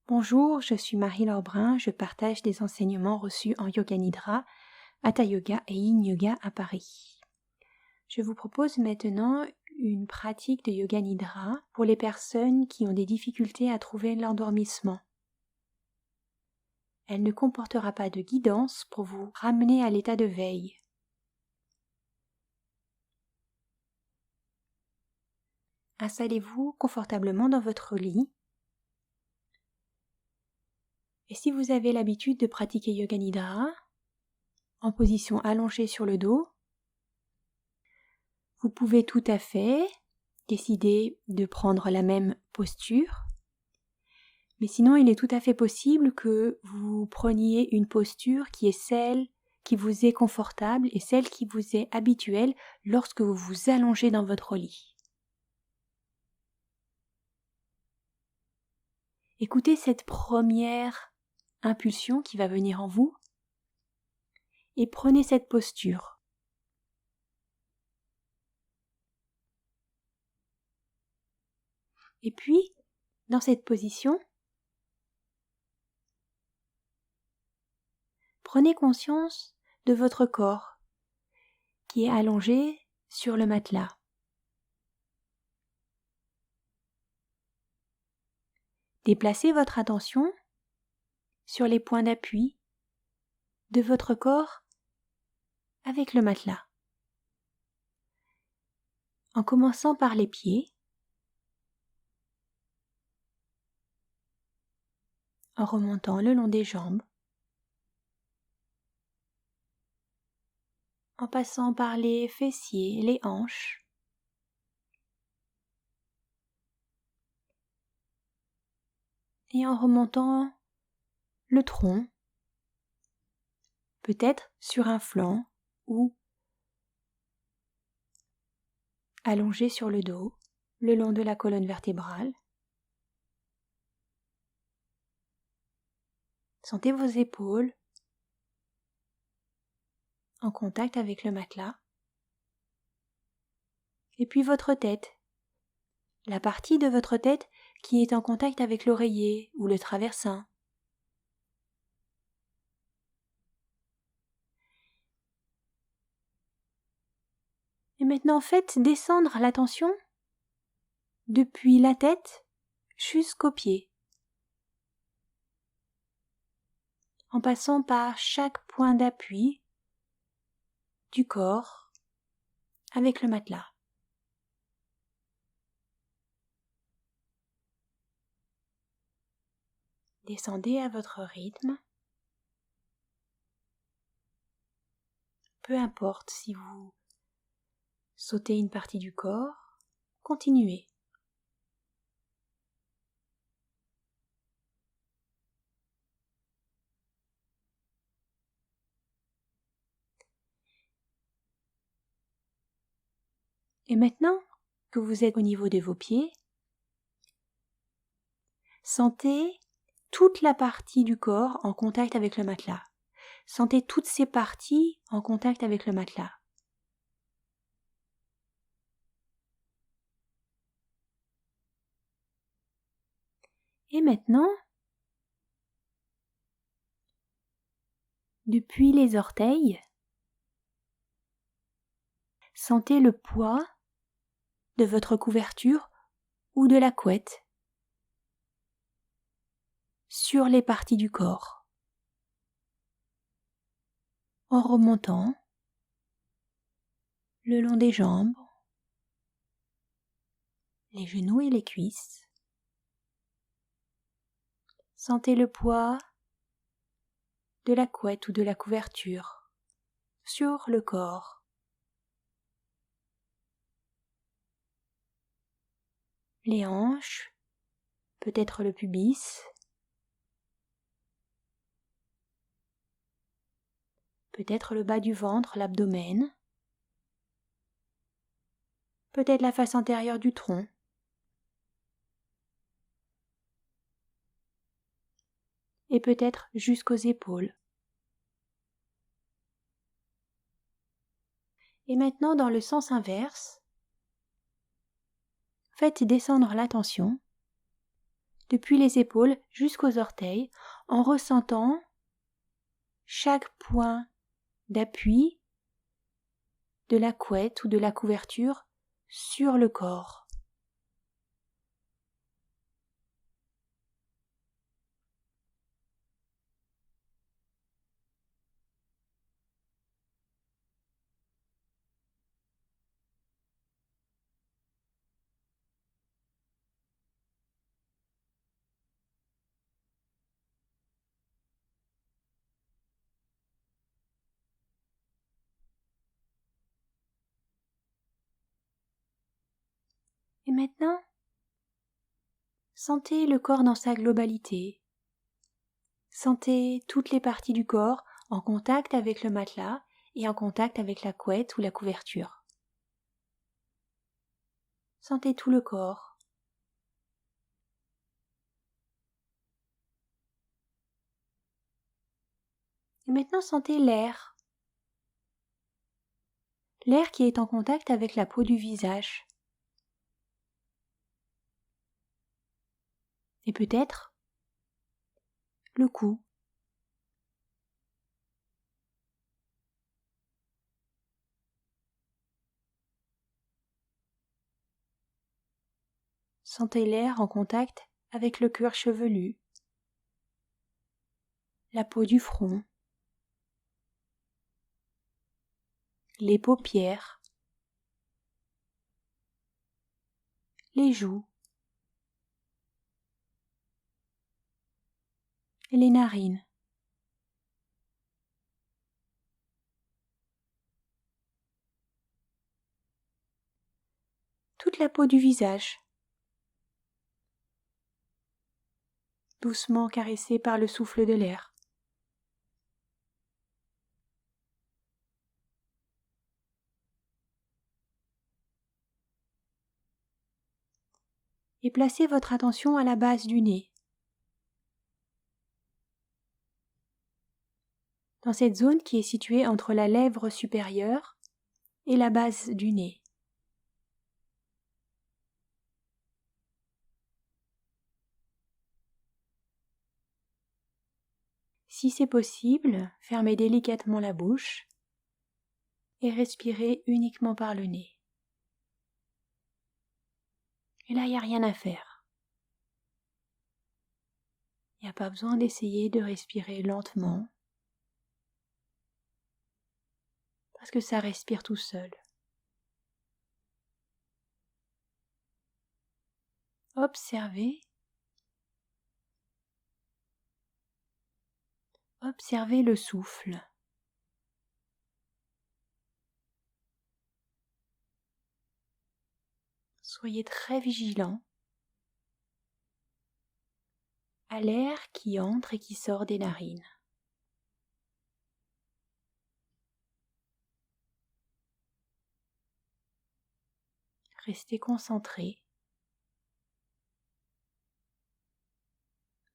Bonjour, je suis Marie-Laure Brun, je partage des enseignements reçus en Yoga Nidra, Hatha Yoga et Yin Yoga à Paris. Je vous propose maintenant une pratique de Yoga Nidra pour les personnes qui ont des difficultés à trouver l'endormissement. Elle ne comportera pas de guidance pour vous ramener à l'état de veille. Installez-vous confortablement dans votre lit. Et si vous avez l'habitude de pratiquer Yoga Nidra, en position allongée sur le dos, vous pouvez tout à fait décider de prendre la même posture, mais sinon il est tout à fait possible que vous preniez une posture qui est celle qui vous est confortable et celle qui vous est habituelle lorsque vous vous allongez dans votre lit. Écoutez cette première impulsion qui va venir en vous et prenez cette posture. Et puis, dans cette position, prenez conscience de votre corps qui est allongé sur le matelas. Déplacez votre attention sur les points d'appui de votre corps avec le matelas. En commençant par les pieds, en remontant le long des jambes, en passant par les fessiers, les hanches, et en remontant le tronc, peut-être sur un flanc ou allongé sur le dos, le long de la colonne vertébrale. Sentez vos épaules en contact avec le matelas. Et puis votre tête, la partie de votre tête qui est en contact avec l'oreiller ou le traversin. Et maintenant faites descendre l'attention depuis la tête jusqu'aux pieds, en passant par chaque point d'appui du corps avec le matelas. Descendez à votre rythme. Peu importe si vous sautez une partie du corps, continuez. Et maintenant que vous êtes au niveau de vos pieds, sentez toute la partie du corps en contact avec le matelas. Sentez toutes ces parties en contact avec le matelas. Et maintenant, depuis les orteils, sentez le poids de votre couverture ou de la couette sur les parties du corps, en remontant le long des jambes, les genoux et les cuisses. Sentez le poids de la couette ou de la couverture sur le corps. Les hanches, peut-être le pubis, peut-être le bas du ventre, l'abdomen, peut-être la face antérieure du tronc. Et peut-être jusqu'aux épaules. Et maintenant, dans le sens inverse, faites descendre l'attention depuis les épaules jusqu'aux orteils, en ressentant chaque point d'appui de la couette ou de la couverture sur le corps. Et maintenant, sentez le corps dans sa globalité. Sentez toutes les parties du corps en contact avec le matelas et en contact avec la couette ou la couverture. Sentez tout le corps. Et maintenant, sentez l'air. L'air qui est en contact avec la peau du visage. Et peut-être le cou. Sentez l'air en contact avec le cuir chevelu, la peau du front, les paupières, les joues et les narines. Toute la peau du visage, doucement caressée par le souffle de l'air. Et placez votre attention à la base du nez. Dans cette zone qui est située entre la lèvre supérieure et la base du nez. Si c'est possible, fermez délicatement la bouche et respirez uniquement par le nez. Et là, il n'y a rien à faire. Il n'y a pas besoin d'essayer de respirer lentement, parce que ça respire tout seul. Observez le souffle. Soyez très vigilant à l'air qui entre et qui sort des narines. Restez concentré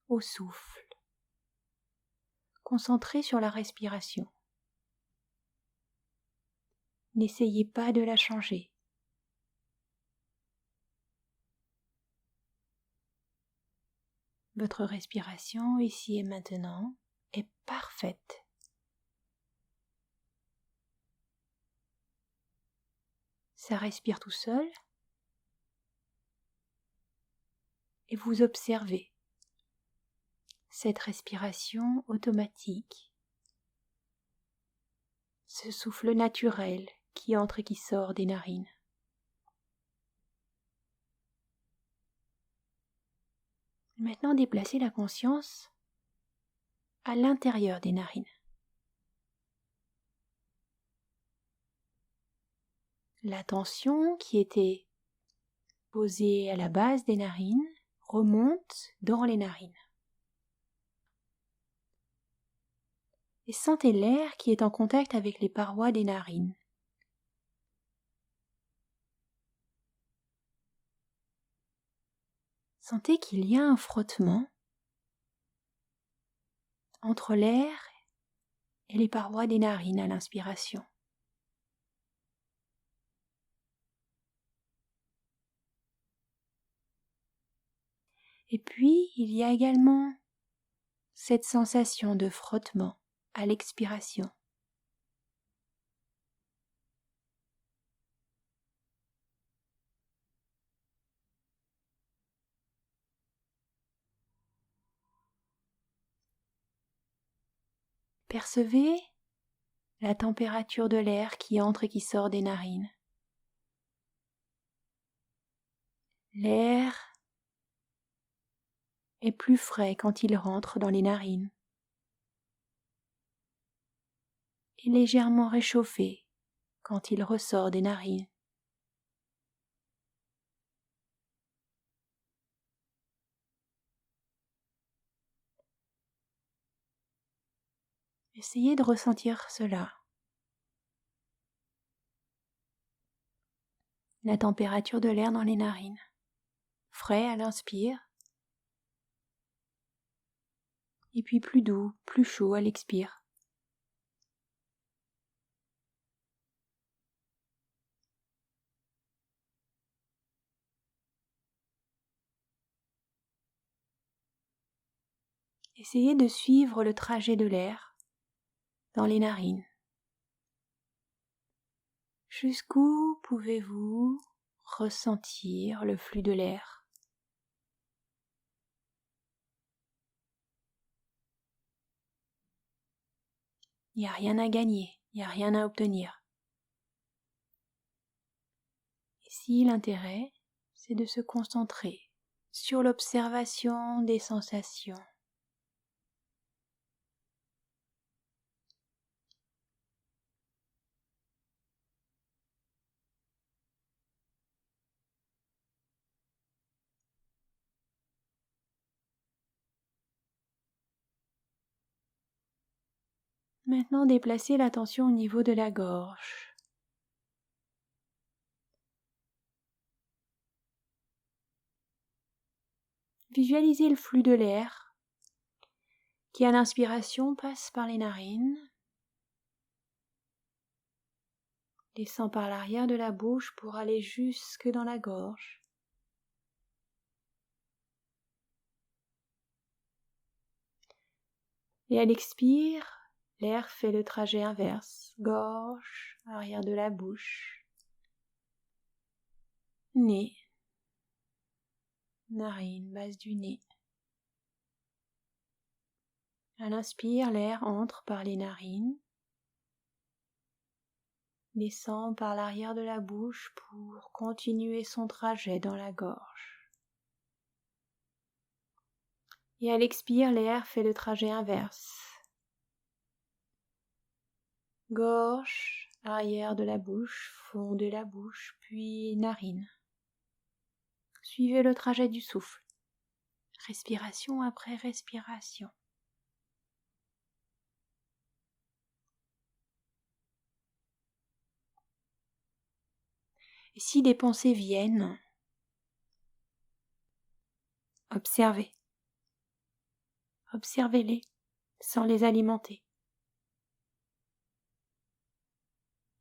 au souffle, concentré sur la respiration. N'essayez pas de la changer. Votre respiration ici et maintenant est parfaite. Ça respire tout seul et vous observez cette respiration automatique, ce souffle naturel qui entre et qui sort des narines. Maintenant, déplacez la conscience à l'intérieur des narines. L'attention qui était posée à la base des narines remonte dans les narines. Et sentez l'air qui est en contact avec les parois des narines. Sentez qu'il y a un frottement entre l'air et les parois des narines à l'inspiration. Et puis, il y a également cette sensation de frottement à l'expiration. Percevez la température de l'air qui entre et qui sort des narines. L'air est plus frais quand il rentre dans les narines et légèrement réchauffé quand il ressort des narines. Essayez de ressentir cela. La température de l'air dans les narines. Frais à l'inspire. Et puis plus doux, plus chaud à l'expire. Essayez de suivre le trajet de l'air dans les narines. Jusqu'où pouvez-vous ressentir le flux de l'air? Il n'y a rien à gagner, il n'y a rien à obtenir. Ici, l'intérêt, c'est de se concentrer sur l'observation des sensations. Maintenant, déplacez l'attention au niveau de la gorge. Visualisez le flux de l'air qui, à l'inspiration, passe par les narines, descend par l'arrière de la bouche pour aller jusque dans la gorge. Et à l'expire, l'air fait le trajet inverse, gorge, arrière de la bouche, nez, narine, base du nez. À l'inspire, l'air entre par les narines, descend par l'arrière de la bouche pour continuer son trajet dans la gorge. Et à l'expire, l'air fait le trajet inverse. Gorge, arrière de la bouche, fond de la bouche, puis narine. Suivez le trajet du souffle, respiration après respiration. Et si des pensées viennent, observez. Observez-les sans les alimenter.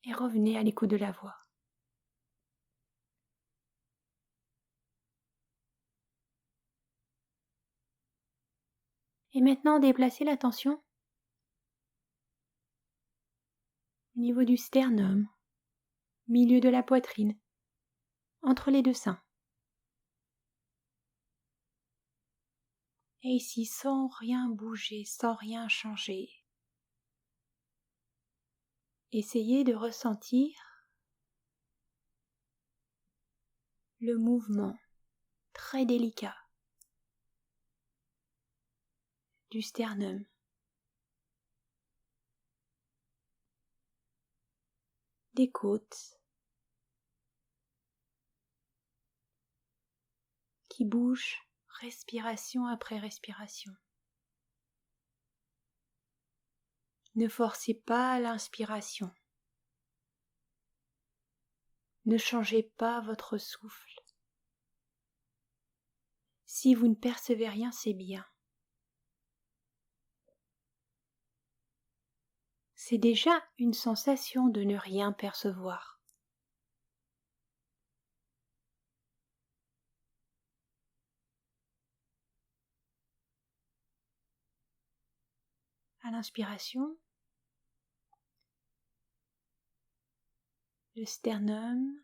Et revenez à l'écoute de la voix. Et maintenant, déplacez l'attention au niveau du sternum, milieu de la poitrine, entre les deux seins. Et ici, sans rien bouger, sans rien changer, essayez de ressentir le mouvement très délicat du sternum. Des côtes qui bougent respiration après respiration. Ne forcez pas l'inspiration. Ne changez pas votre souffle. Si vous ne percevez rien, c'est bien. C'est déjà une sensation de ne rien percevoir. À l'inspiration, le sternum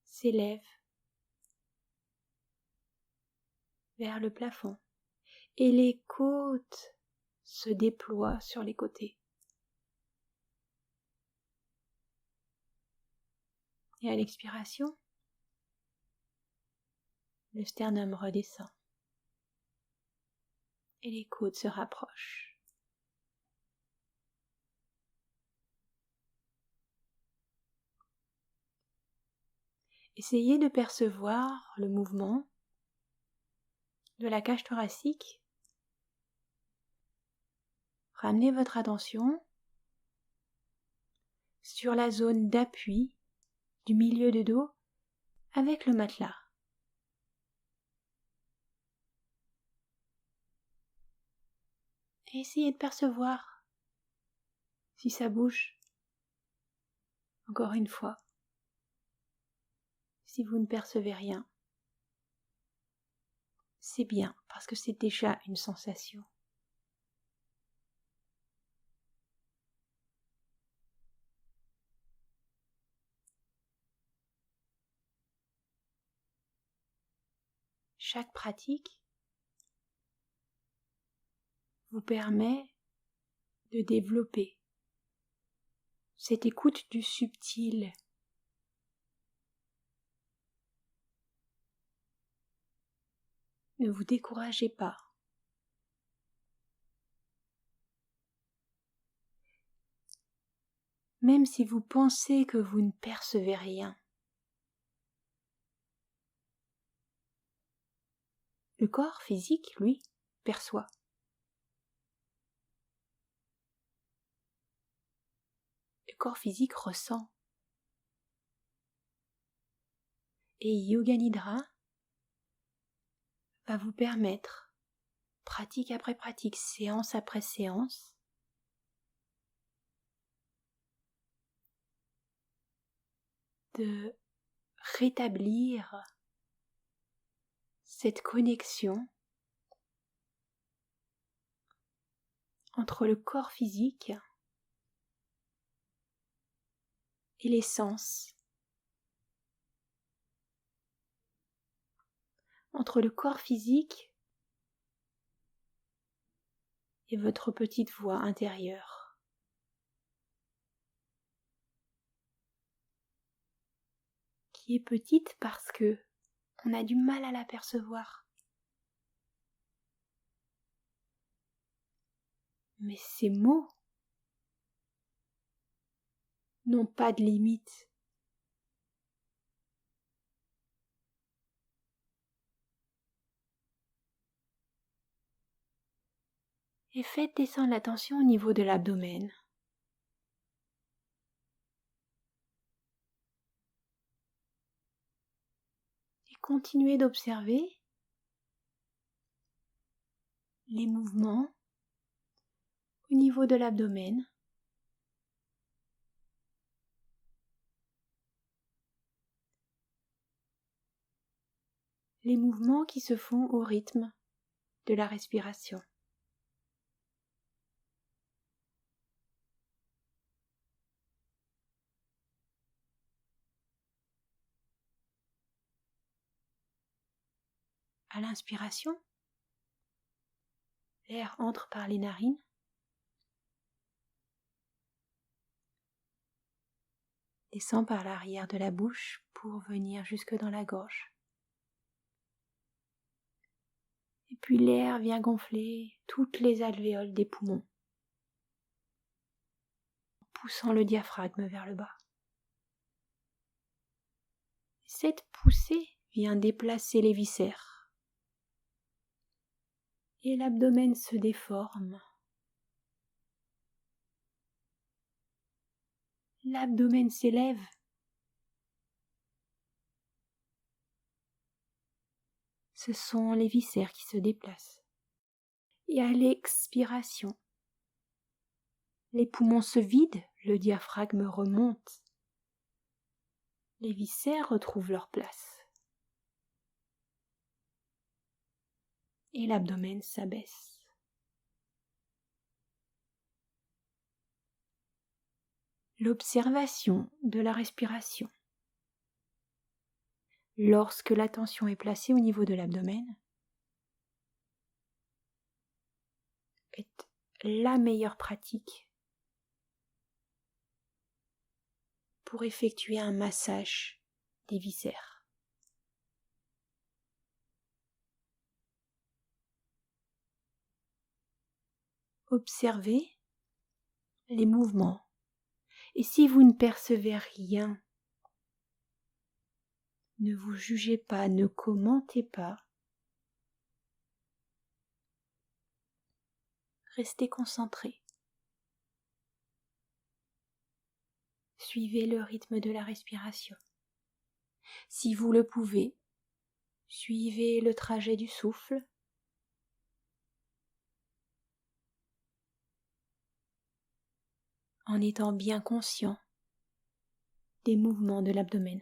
s'élève vers le plafond et les côtes se déploient sur les côtés. Et à l'expiration, le sternum redescend et les côtes se rapprochent. Essayez de percevoir le mouvement de la cage thoracique. Ramenez votre attention sur la zone d'appui du milieu de dos avec le matelas. Et essayez de percevoir si ça bouge. Encore une fois, si vous ne percevez rien, c'est bien parce que c'est déjà une sensation. Chaque pratique vous permet de développer cette écoute du subtil. Ne vous découragez pas. Même si vous pensez que vous ne percevez rien, le corps physique, lui, perçoit. Le corps physique ressent. Et Yoga Nidra va vous permettre, pratique après pratique, séance après séance, de rétablir cette connexion entre le corps physique et les sens, entre le corps physique et votre petite voix intérieure. Qui est petite parce que on a du mal à l'apercevoir. Mais ces mots n'ont pas de limite. Et faites descendre l'attention au niveau de l'abdomen. Et continuez d'observer les mouvements au niveau de l'abdomen. Les mouvements qui se font au rythme de la respiration. À l'inspiration, l'air entre par les narines. Descend par l'arrière de la bouche pour venir jusque dans la gorge. Et puis l'air vient gonfler toutes les alvéoles des poumons, poussant le diaphragme vers le bas. Cette poussée vient déplacer les viscères. Et l'abdomen se déforme. L'abdomen s'élève. Ce sont les viscères qui se déplacent. Et à l'expiration, les poumons se vident, le diaphragme remonte. Les viscères retrouvent leur place. Et l'abdomen s'abaisse. l'observation de la respiration. Lorsque l'attention est placée au niveau de l'abdomen, est la meilleure pratique pour effectuer un massage des viscères. Observez les mouvements et si vous ne percevez rien, ne vous jugez pas, ne commentez pas. Restez concentré. Suivez le rythme de la respiration. Si vous le pouvez, suivez le trajet du souffle. En étant bien conscient des mouvements de l'abdomen.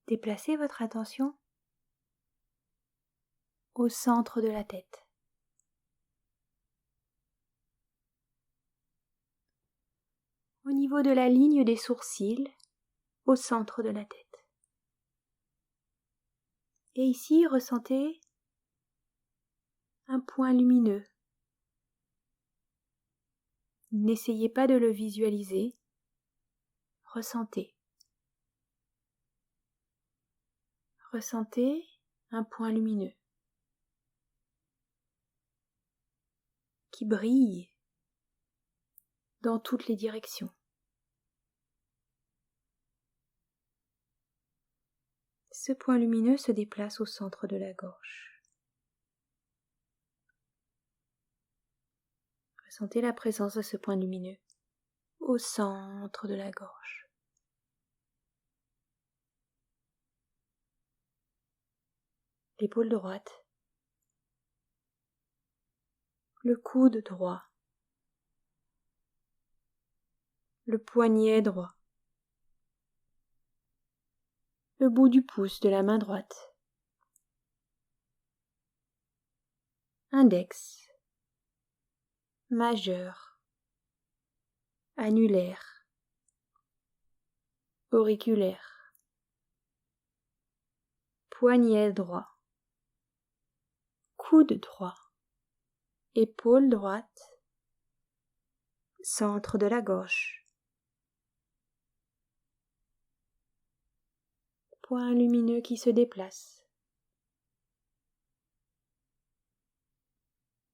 Déplacez votre attention au centre de la tête. Au niveau de la ligne des sourcils, au centre de la tête. Et ici, ressentez un point lumineux. N'essayez pas de le visualiser. Ressentez. Ressentez un point lumineux qui brille dans toutes les directions. Ce point lumineux se déplace au centre de la gorge. Ressentez la présence de ce point lumineux au centre de la gorge. L'épaule droite, le coude droit, le poignet droit, le bout du pouce de la main droite, index, majeur, annulaire, auriculaire, poignet droit, coude droit, épaule droite, centre de la gorge, point lumineux qui se déplace,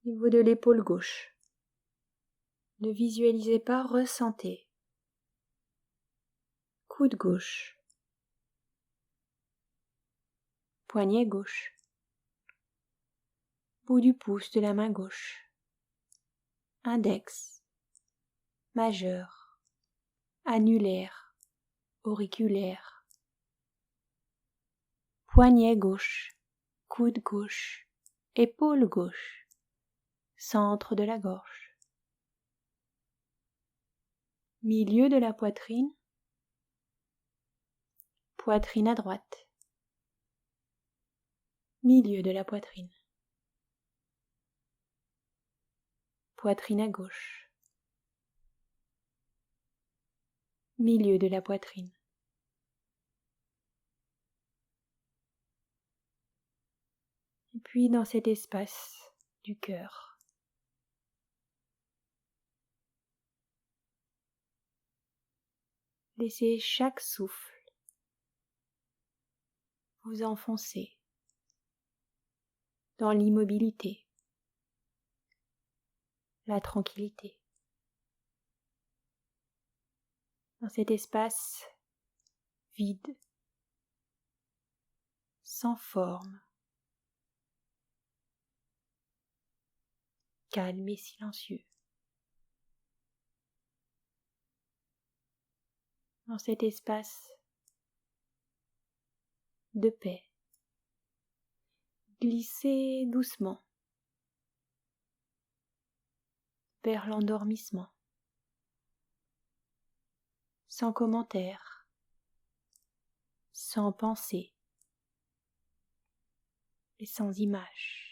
au niveau de l'épaule gauche. Ne visualisez pas, ressentez. Coude gauche, poignet gauche, bout du pouce de la main gauche, index, majeur, annulaire, auriculaire, poignet gauche, coude gauche, épaule gauche, centre de la gorge, milieu de la poitrine, poitrine à droite, milieu de la poitrine, poitrine à gauche, milieu de la poitrine. Et puis dans cet espace du cœur, laissez chaque souffle vous enfoncer dans l'immobilité, la tranquillité. Dans cet espace vide, sans forme, calme et silencieux. Dans cet espace de paix, glissez doucement vers l'endormissement, sans commentaire, sans pensée et sans image.